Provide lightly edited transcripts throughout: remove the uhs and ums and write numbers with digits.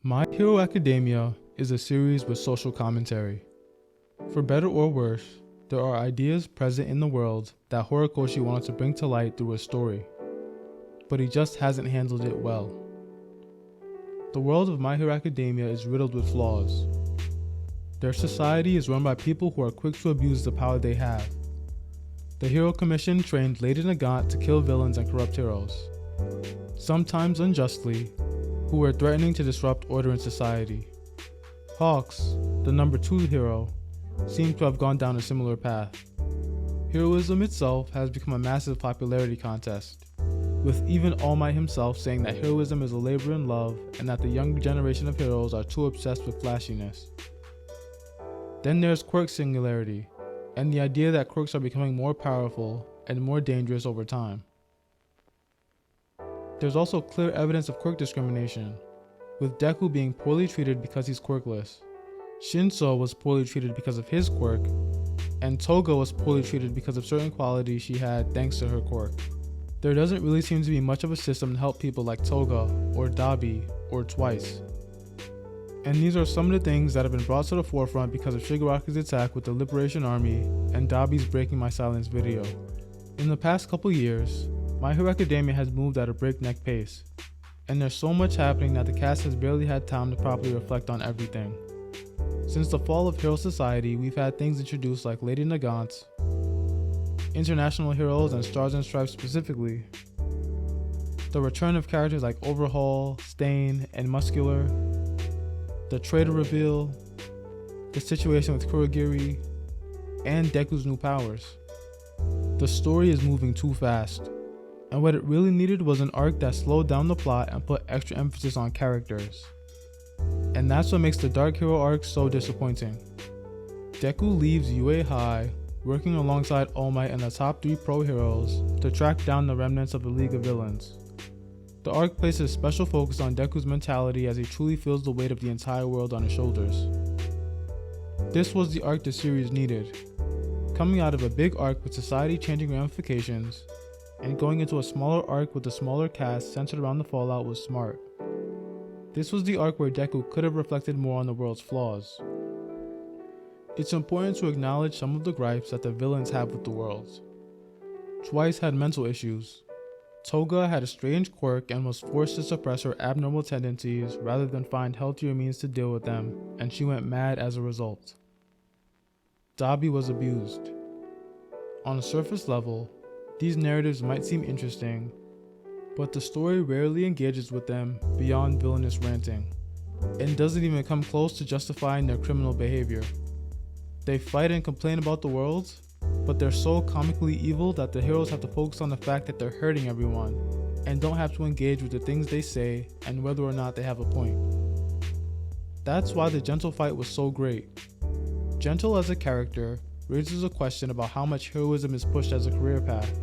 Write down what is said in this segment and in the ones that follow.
My Hero Academia is a series with social commentary. For better or worse, there are ideas present in the world that Horikoshi wanted to bring to light through a story, but he just hasn't handled it well. The world of My Hero Academia is riddled with flaws. Their society is run by people who are quick to abuse the power they have. The Hero Commission trained Lady Nagant to kill villains and corrupt heroes, sometimes unjustly, who were threatening to disrupt order in society. Hawks, the number 2 hero, seemed to have gone down a similar path. Heroism itself has become a massive popularity contest, with even All Might himself saying that heroism is a labor in love and that the younger generation of heroes are too obsessed with flashiness. Then there's quirk singularity, and the idea that quirks are becoming more powerful and more dangerous over time. There's also clear evidence of quirk discrimination, with Deku being poorly treated because he's quirkless. Shinso was poorly treated because of his quirk, and Toga was poorly treated because of certain qualities she had thanks to her quirk. There doesn't really seem to be much of a system to help people like Toga, or Dabi, or Twice. And these are some of the things that have been brought to the forefront because of Shigaraki's attack with the Liberation Army and Dabi's Breaking My Silence video. In the past couple years, My Hero Academia has moved at a breakneck pace, and there's so much happening that the cast has barely had time to properly reflect on everything. Since the fall of Hero Society, we've had things introduced like Lady Nagant, international heroes and Stars and Stripes specifically, the return of characters like Overhaul, Stain, and Muscular, the traitor reveal, the situation with Kurogiri, and Deku's new powers. The story is moving too fast, and what it really needed was an arc that slowed down the plot and put extra emphasis on characters. And that's what makes the Dark Hero arc so disappointing. Deku leaves UA High, working alongside All Might and the top 3 pro heroes to track down the remnants of the League of Villains. The arc places special focus on Deku's mentality as he truly feels the weight of the entire world on his shoulders. This was the arc the series needed, coming out of a big arc with society changing ramifications, and going into a smaller arc with a smaller cast centered around the fallout was smart. This was the arc where Deku could have reflected more on the world's flaws. It's important to acknowledge some of the gripes that the villains have with the world. Twice had mental issues. Toga had a strange quirk and was forced to suppress her abnormal tendencies rather than find healthier means to deal with them, and she went mad as a result. Dabi was abused. On a surface level, these narratives might seem interesting, but the story rarely engages with them beyond villainous ranting, and doesn't even come close to justifying their criminal behavior. They fight and complain about the world, but they're so comically evil that the heroes have to focus on the fact that they're hurting everyone, and don't have to engage with the things they say and whether or not they have a point. That's why the Gentle fight was so great. Gentle as a character raises a question about how much heroism is pushed as a career path,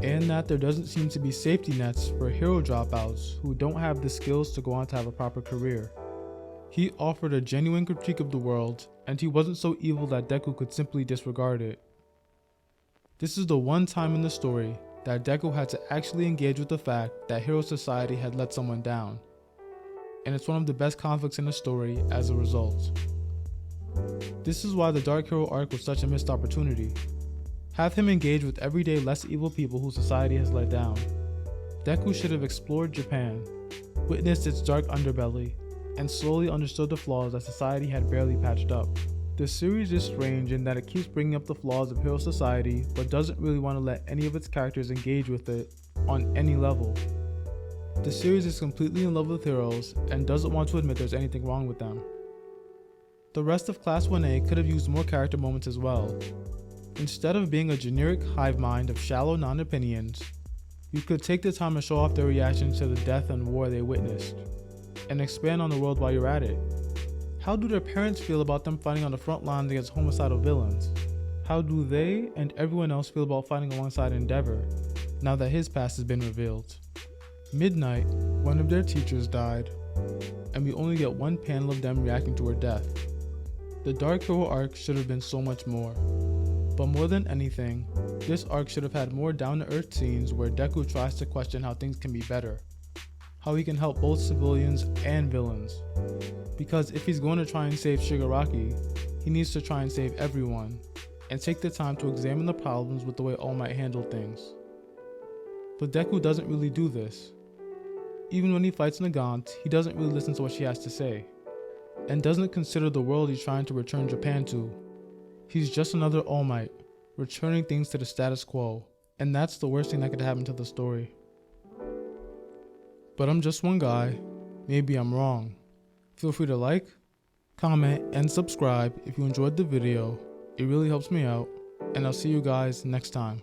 and that there doesn't seem to be safety nets for hero dropouts who don't have the skills to go on to have a proper career. He offered a genuine critique of the world, and he wasn't so evil that Deku could simply disregard it. This is the one time in the story that Deku had to actually engage with the fact that Hero Society had let someone down, and it's one of the best conflicts in the story as a result. This is why the Dark Hero arc was such a missed opportunity. Have him engage with everyday less evil people who society has let down. Deku should have explored Japan, witnessed its dark underbelly, and slowly understood the flaws that society had barely patched up. The series is strange in that it keeps bringing up the flaws of Hero Society but doesn't really want to let any of its characters engage with it on any level. The series is completely in love with heroes and doesn't want to admit there's anything wrong with them. The rest of Class 1A could have used more character moments as well. Instead of being a generic hive mind of shallow non-opinions, you could take the time to show off their reactions to the death and war they witnessed, and expand on the world while you're at it. How do their parents feel about them fighting on the front lines against homicidal villains? How do they and everyone else feel about fighting alongside Endeavor, now that his past has been revealed? Midnight, one of their teachers died, and we only get one panel of them reacting to her death. The Dark Hero arc should have been so much more. But more than anything, this arc should have had more down-to-earth scenes where Deku tries to question how things can be better, how he can help both civilians and villains. Because if he's going to try and save Shigaraki, he needs to try and save everyone, and take the time to examine the problems with the way All Might handled things. But Deku doesn't really do this. Even when he fights Nagant, he doesn't really listen to what she has to say, and doesn't consider the world he's trying to return Japan to. He's just another All Might, returning things to the status quo, and that's the worst thing that could happen to the story. But I'm just one guy, maybe I'm wrong. Feel free to like, comment, and subscribe if you enjoyed the video. It really helps me out, and I'll see you guys next time.